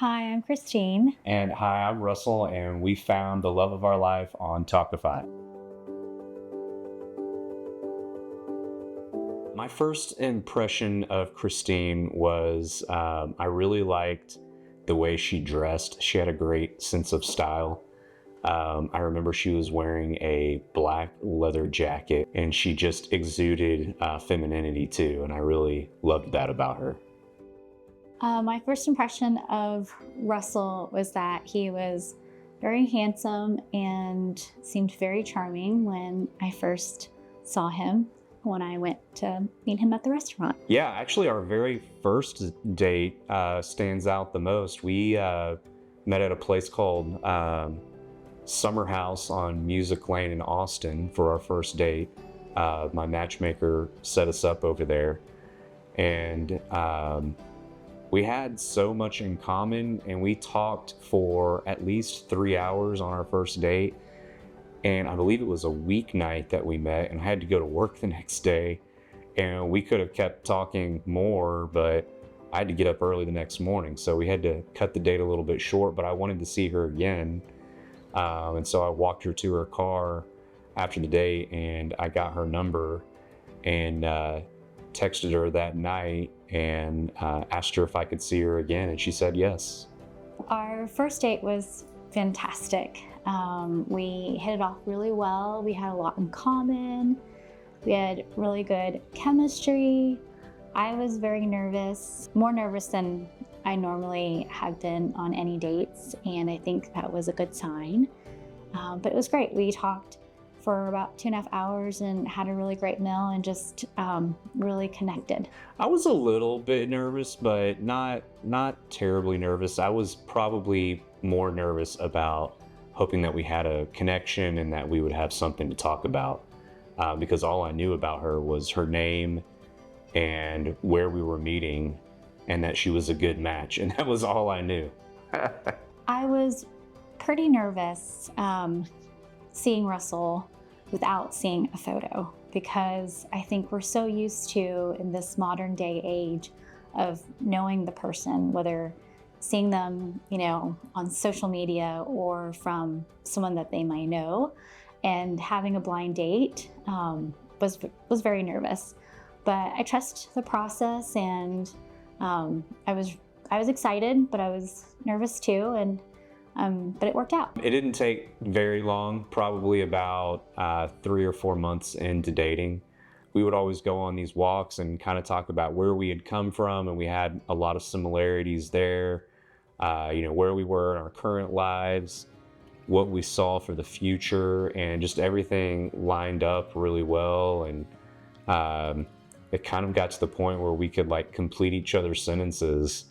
Hi, I'm Christine. And hi, I'm Russell, and we found the love of our life on Tawkify. My first impression of Christine was I really liked the way she dressed. She had a great sense of style. I remember she was wearing a black leather jacket, and she just exuded femininity too, and I really loved that about her. My first impression of Russell was that he was very handsome and seemed very charming when I first saw him when I went to meet him at the restaurant. Yeah, actually, our very first date stands out the most. We met at a place called Summer House on Music Lane in Austin for our first date. My matchmaker set us up over there, and we had so much in common, and we talked for at least 3 hours on our first date. And I believe it was a weeknight that we met, and I had to go to work the next day. And we could have kept talking more, but I had to get up early the next morning. So we had to cut the date a little bit short, but I wanted to see her again. And so I walked her to her car after the date, and I got her number and texted her that night and asked her if I could see her again, and she said yes. Our first date was fantastic. We hit it off really well. We had a lot in common. We had really good chemistry. I was very nervous, more nervous than I normally have been on any dates, and I think that was a good sign. But it was great. We talked for about 2.5 hours and had a really great meal and just really connected. I was a little bit nervous, but not terribly nervous. I was probably more nervous about hoping that we had a connection and that we would have something to talk about, because all I knew about her was her name and where we were meeting and that she was a good match, and that was all I knew. I was pretty nervous seeing Russell without seeing a photo, because I think we're so used to, in this modern day age, of knowing the person, whether seeing them, on social media or from someone that they might know, and having a blind date was very nervous. But I trust the process, and I was excited, but I was nervous too, and but it worked out. It didn't take very long, probably about 3 or 4 months into dating. We would always go on these walks and kind of talk about where we had come from, and we had a lot of similarities there. Where we were in our current lives, what we saw for the future, and just everything lined up really well. And it kind of got to the point where we could complete each other's sentences.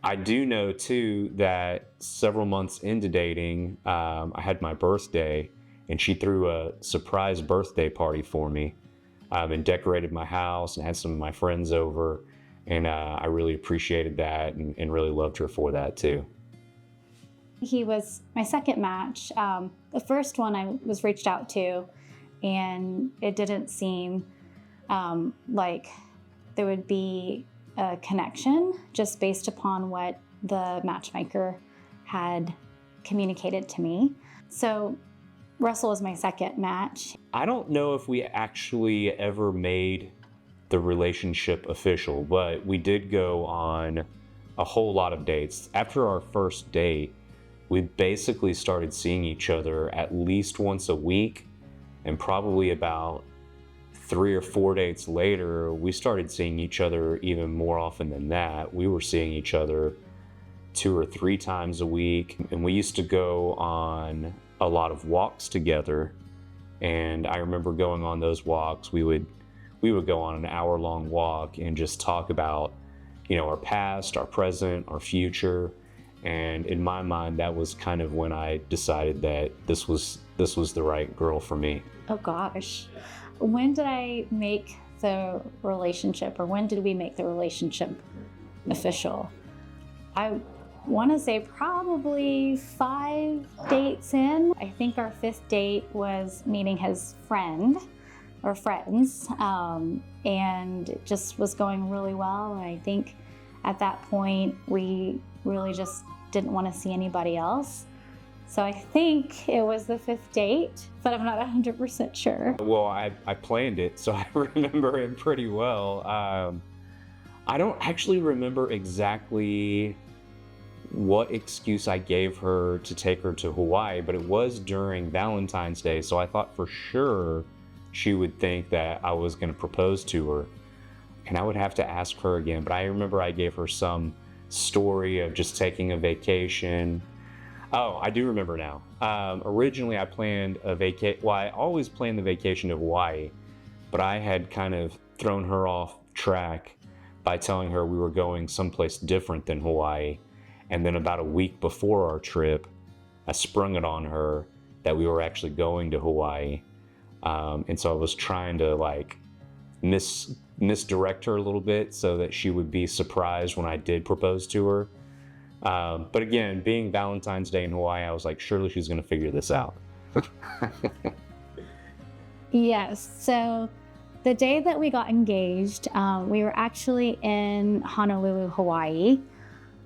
I do know too that several months into dating, I had my birthday, and she threw a surprise birthday party for me, and decorated my house and had some of my friends over, and I really appreciated that and really loved her for that too. He was my second match. The first one I was reached out to, and it didn't seem like there would be a connection just based upon what the matchmaker had communicated to me. So Russell was my second match. I don't know if we actually ever made the relationship official, but we did go on a whole lot of dates. After our first date, we basically started seeing each other at least once a week, and probably about 3 or 4 dates later, we started seeing each other even more often than that. We were seeing each other 2 or 3 times a week, and we used to go on a lot of walks together. And I remember going on those walks. We would go on an hour-long walk and just talk about, our past, our present, our future. And in my mind, that was kind of when I decided that this was the right girl for me. Oh gosh. When did I make the relationship, or when did we make the relationship official? I want to say probably 5 dates in. I think our 5th date was meeting his friend or friends, and it just was going really well. And I think at that point we really just didn't want to see anybody else. So I think it was the 5th date, but I'm not 100% sure. Well, I planned it, so I remember it pretty well. I don't actually remember exactly what excuse I gave her to take her to Hawaii, but it was during Valentine's Day, so I thought for sure she would think that I was going to propose to her. And I would have to ask her again, but I remember I gave her some story of just taking a vacation. Oh, I do remember now. Originally I planned well, I always planned the vacation to Hawaii, but I had kind of thrown her off track by telling her we were going someplace different than Hawaii. And then about a week before our trip, I sprung it on her that we were actually going to Hawaii. And so I was trying to like misdirect her a little bit so that she would be surprised when I did propose to her. But again, being Valentine's Day in Hawaii, I was like, surely she's going to figure this out. Yes. So the day that we got engaged, we were actually in Honolulu, Hawaii.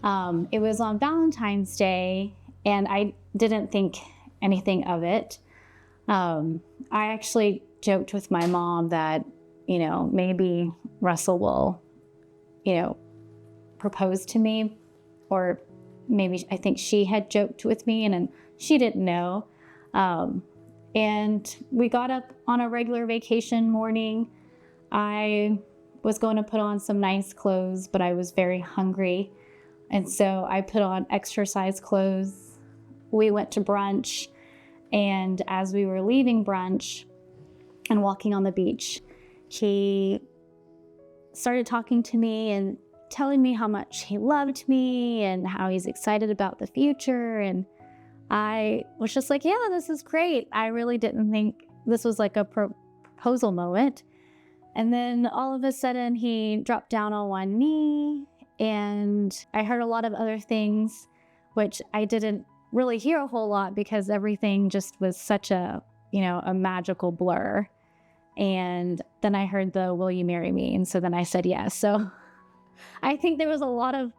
It was on Valentine's Day, and I didn't think anything of it. I actually joked with my mom that, maybe Russell will, propose to me, or maybe I think she had joked with me and she didn't know. And we got up on a regular vacation morning. I was going to put on some nice clothes, but I was very hungry. And so I put on exercise clothes. We went to brunch. And as we were leaving brunch and walking on the beach, he started talking to me and telling me how much he loved me and how he's excited about the future. And I was just like, yeah, this is great. I really didn't think this was like a proposal moment. And then all of a sudden he dropped down on one knee, and I heard a lot of other things, which I didn't really hear a whole lot because everything just was such a magical blur. And then I heard the, will you marry me? And so then I said yes. So I think there was a lot of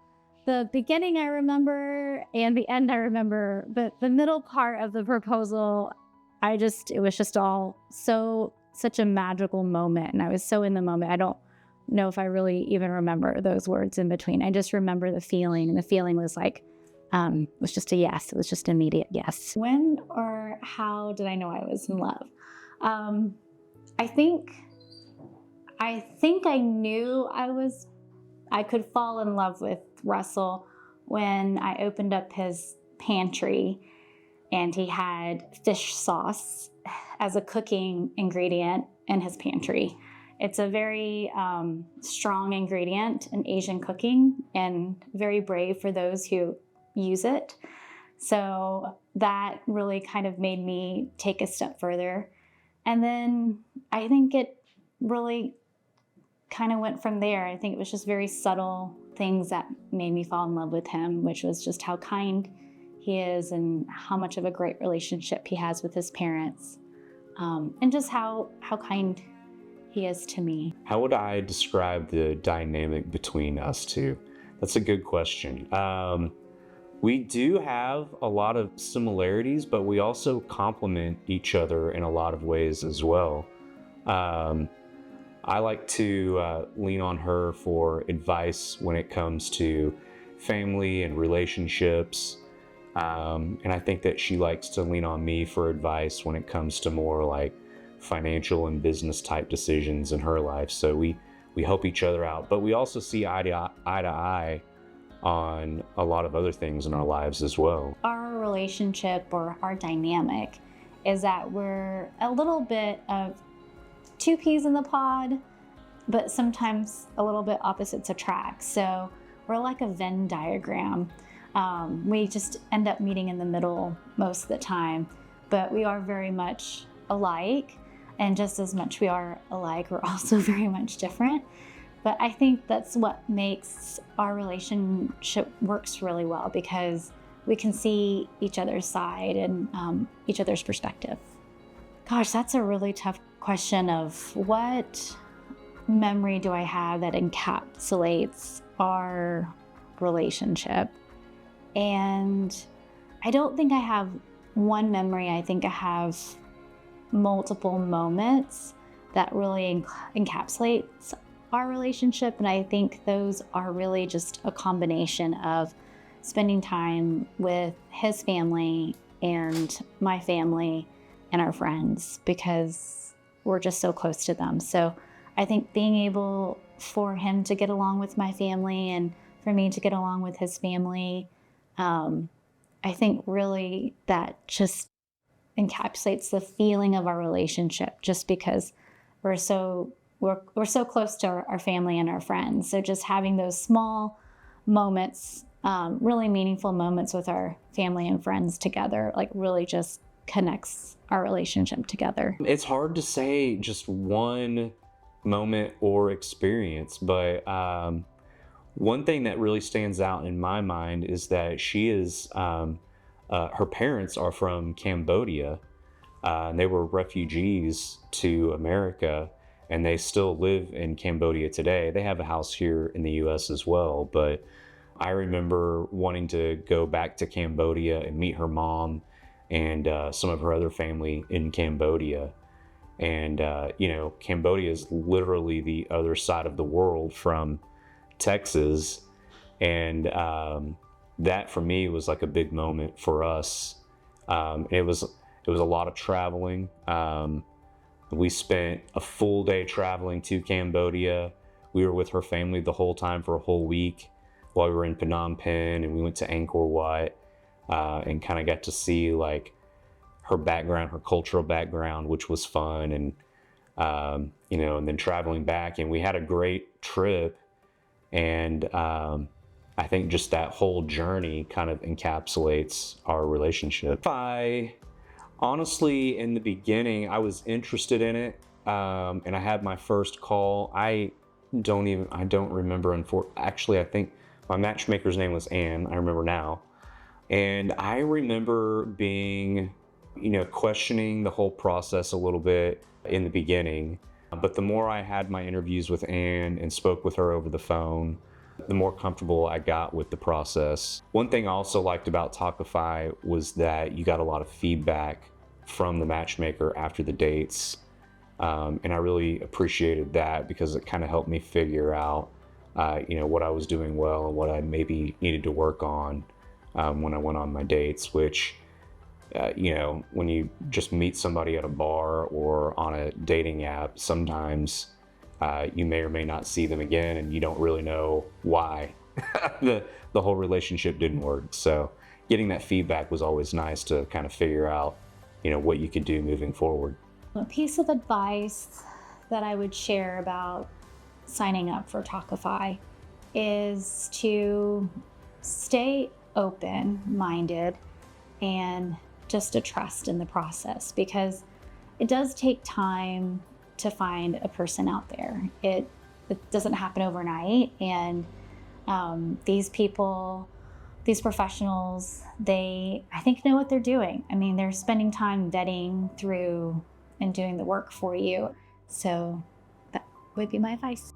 the beginning I remember and the end I remember, but the middle part of the proposal, it was just all such a magical moment. And I was so in the moment. I don't know if I really even remember those words in between. I just remember the feeling, and the feeling was like, it was just a yes. It was just an immediate yes. When or how did I know I was in love? I think I knew I could fall in love with Russell when I opened up his pantry and he had fish sauce as a cooking ingredient in his pantry. It's a very strong ingredient in Asian cooking and very brave for those who use it. So that really kind of made me take a step further. And then I think it really kind of went from there. I think it was just very subtle things that made me fall in love with him, which was just how kind he is and how much of a great relationship he has with his parents, and just how kind he is to me. How would I describe the dynamic between us two? That's a good question. We do have a lot of similarities, but we also complement each other in a lot of ways as well. I like to lean on her for advice when it comes to family and relationships. And I think that she likes to lean on me for advice when it comes to more like financial and business type decisions in her life. So we help each other out, but we also see eye to eye on a lot of other things in our lives as well. Our relationship or our dynamic is that we're a little bit of two peas in the pod, but sometimes a little bit opposites attract. So we're like a Venn diagram. We just end up meeting in the middle most of the time, but we are very much alike. And just as much we are alike, we're also very much different. But I think that's what makes our relationship works really well, because we can see each other's side and each other's perspective. Gosh, that's a really tough question of what memory do I have that encapsulates our relationship? And I don't think I have one memory. I think I have multiple moments that really encapsulates our relationship. And I think those are really just a combination of spending time with his family and my family and our friends, because we're just so close to them. So I think being able for him to get along with my family and for me to get along with his family, I think really that just encapsulates the feeling of our relationship, just because we're so close to our family and our friends. So just having those small moments, really meaningful moments with our family and friends together, like really just connects our relationship together. It's hard to say just one moment or experience, but one thing that really stands out in my mind is that she is, her parents are from Cambodia, and they were refugees to America, and they still live in Cambodia today. They have a house here in the US as well, but I remember wanting to go back to Cambodia and meet her mom and some of her other family in Cambodia. And, Cambodia is literally the other side of the world from Texas. And that for me was like a big moment for us. It was a lot of traveling. We spent a full day traveling to Cambodia. We were with her family the whole time for a whole week while we were in Phnom Penh, and we went to Angkor Wat and kind of got to see like her background, her cultural background, which was fun. And, and then traveling back, and we had a great trip. And I think just that whole journey kind of encapsulates our relationship. Honestly, in the beginning, I was interested in it, and I had my first call. I don't remember. Actually, I think my matchmaker's name was Anne. I remember now. And I remember being, questioning the whole process a little bit in the beginning. But the more I had my interviews with Anne and spoke with her over the phone, the more comfortable I got with the process. One thing I also liked about Tawkify was that you got a lot of feedback from the matchmaker after the dates. And I really appreciated that, because it kind of helped me figure out, what I was doing well and what I maybe needed to work on when I went on my dates, which, when you just meet somebody at a bar or on a dating app, sometimes you may or may not see them again, and you don't really know why the whole relationship didn't work. So getting that feedback was always nice to kind of figure out, what you could do moving forward. A piece of advice that I would share about signing up for Tawkify is to stay open-minded and just to trust in the process, because it does take time to find a person out there. It doesn't happen overnight, and these people, these professionals, I think know what they're doing. I mean, they're spending time vetting through and doing the work for you. So that would be my advice.